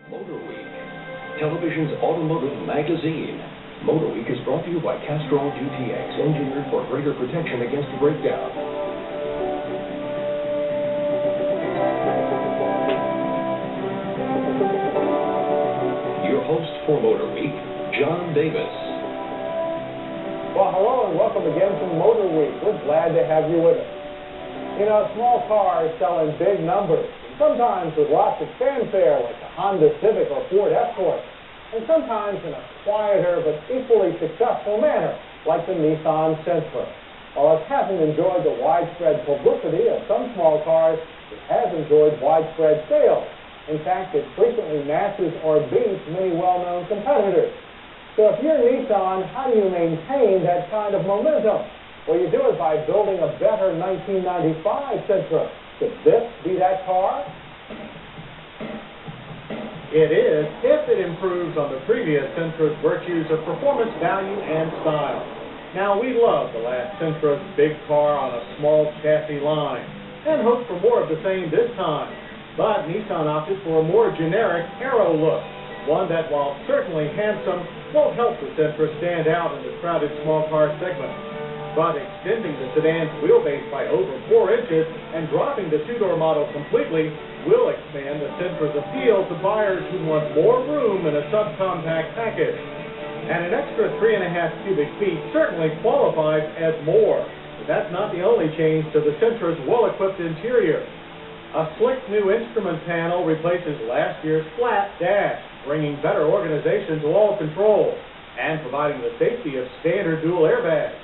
Motorweek, television's automotive magazine. Motorweek is brought to you by Castrol GTX, engineered for greater protection against breakdown. Your host for Motorweek, John Davis. Well, hello and welcome again to Motorweek. We're glad to have you with us. You know, small cars sell in big numbers, and sometimes with lots of fanfare like the Honda Civic or Ford Escort, and sometimes in a quieter but equally successful manner like the Nissan Sentra. While it hasn't enjoyed the widespread publicity of some small cars, it has enjoyed widespread sales. In fact, it frequently matches or beats many well-known competitors. So if you're Nissan, how do you maintain that kind of momentum? Well, you do it by building a better 1995 Sentra. Could this be that car? It is, if it improves on the previous Sentra's virtues of performance, value, and style. Now, we love the last Sentra's big car on a small chassis line, and hope for more of the same this time. But Nissan opted for a more generic aero look, one that, while certainly handsome, won't help the Sentra stand out in the crowded small car segment. But extending the sedan's wheelbase by over 4 inches and dropping the two-door model completely will expand the Sentra's appeal to buyers who want more room in a subcompact package. And an extra 3.5 cubic feet certainly qualifies as more. But that's not the only change to the Sentra's well-equipped interior. A slick new instrument panel replaces last year's flat dash, bringing better organization to all controls and providing the safety of standard dual airbags.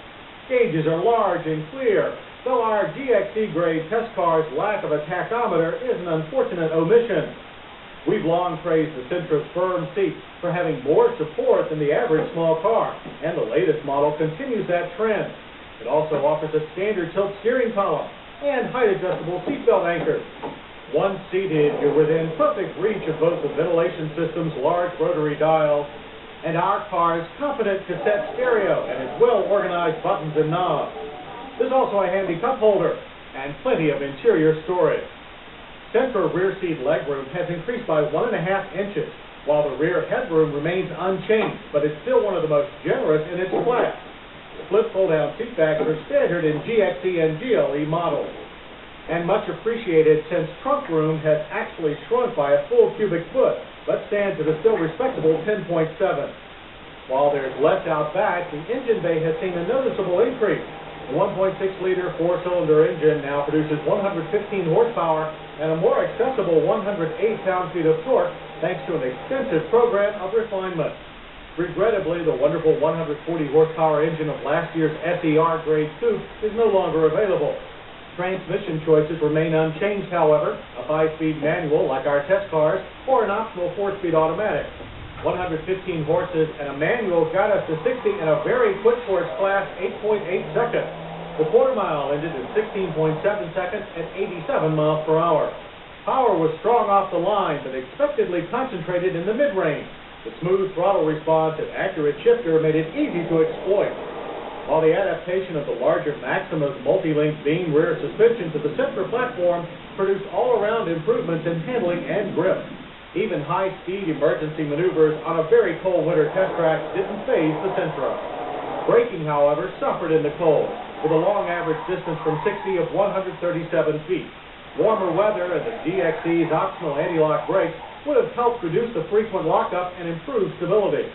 Gauges are large and clear, though our GXE-grade test car's lack of a tachometer is an unfortunate omission. We've long praised the Sentra's firm seat for having more support than the average small car, and the latest model continues that trend. It also offers a standard tilt steering column and height-adjustable seatbelt anchors. Once seated, you're within perfect reach of both the ventilation system's large rotary dials and our car's competent cassette stereo and its well-organized buttons and knobs. There's also a handy cup holder and plenty of interior storage. Sentra rear seat legroom has increased by 1.5 inches, while the rear headroom remains unchanged, but it's still one of the most generous in its class. Split fold-down seatbacks are standard in GXE and GLE models, and much appreciated since trunk room has actually shrunk by a full cubic foot, but stands at a still respectable 10.7. While there's less out back, the engine bay has seen a noticeable increase. The 1.6-liter four-cylinder engine now produces 115 horsepower and a more accessible 108 pound-feet of torque thanks to an extensive program of refinement. Regrettably, the wonderful 140 horsepower engine of last year's SER grade coupe is no longer available. Transmission choices remain unchanged, however, a 5-speed manual like our test cars, or an optional 4-speed automatic. 115 horses and a manual got us to 60 in a very quick for its class 8.8 seconds. The quarter mile ended in 16.7 seconds at 87 miles per hour. Power was strong off the line, but expectedly concentrated in the mid-range. The smooth throttle response and accurate shifter made it easy to exploit. While the adaptation of the larger Maxima's multi-link beam rear suspension to the Sentra platform produced all-around improvements in handling and grip. Even high-speed emergency maneuvers on a very cold winter test track didn't faze the Sentra. Braking, however, suffered in the cold, with a long average distance from 60 of 137 feet. Warmer weather and the GXE's optional anti-lock brakes would have helped reduce the frequent lockup and improve stability.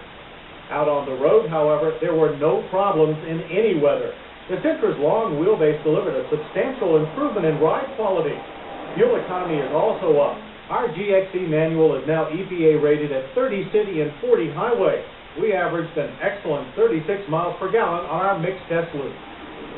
Out on the road, however, there were no problems in any weather. The Sentra's long wheelbase delivered a substantial improvement in ride quality. Fuel economy is also up. Our GXE manual is now EPA rated at 30 city and 40 highway. We averaged an excellent 36 miles per gallon on our mixed test loop.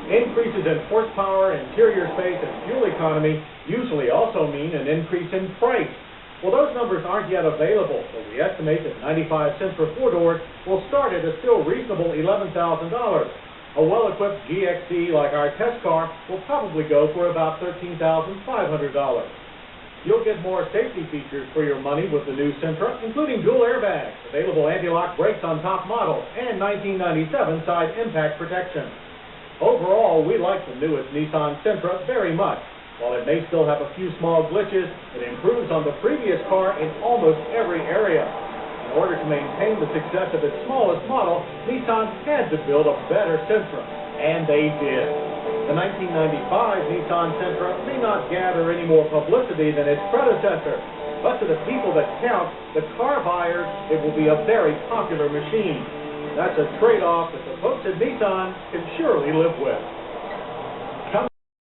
Increases in horsepower, interior space, and fuel economy usually also mean an increase in price. Well, those numbers aren't yet available, but we estimate that 95 Sentra 4-doors will start at a still reasonable $11,000. A well-equipped GXE like our test car will probably go for about $13,500. You'll get more safety features for your money with the new Sentra, including dual airbags, available anti-lock brakes on top models, and 1997 side impact protection. Overall, we like the newest Nissan Sentra very much. While it may still have a few small glitches, it improves on the previous car in almost every area. In order to maintain the success of its smallest model, Nissan had to build a better Sentra, and they did. The 1995 Nissan Sentra may not gather any more publicity than its predecessor, but to the people that count, the car buyers, it will be a very popular machine. That's a trade-off that the folks at Nissan can surely live with.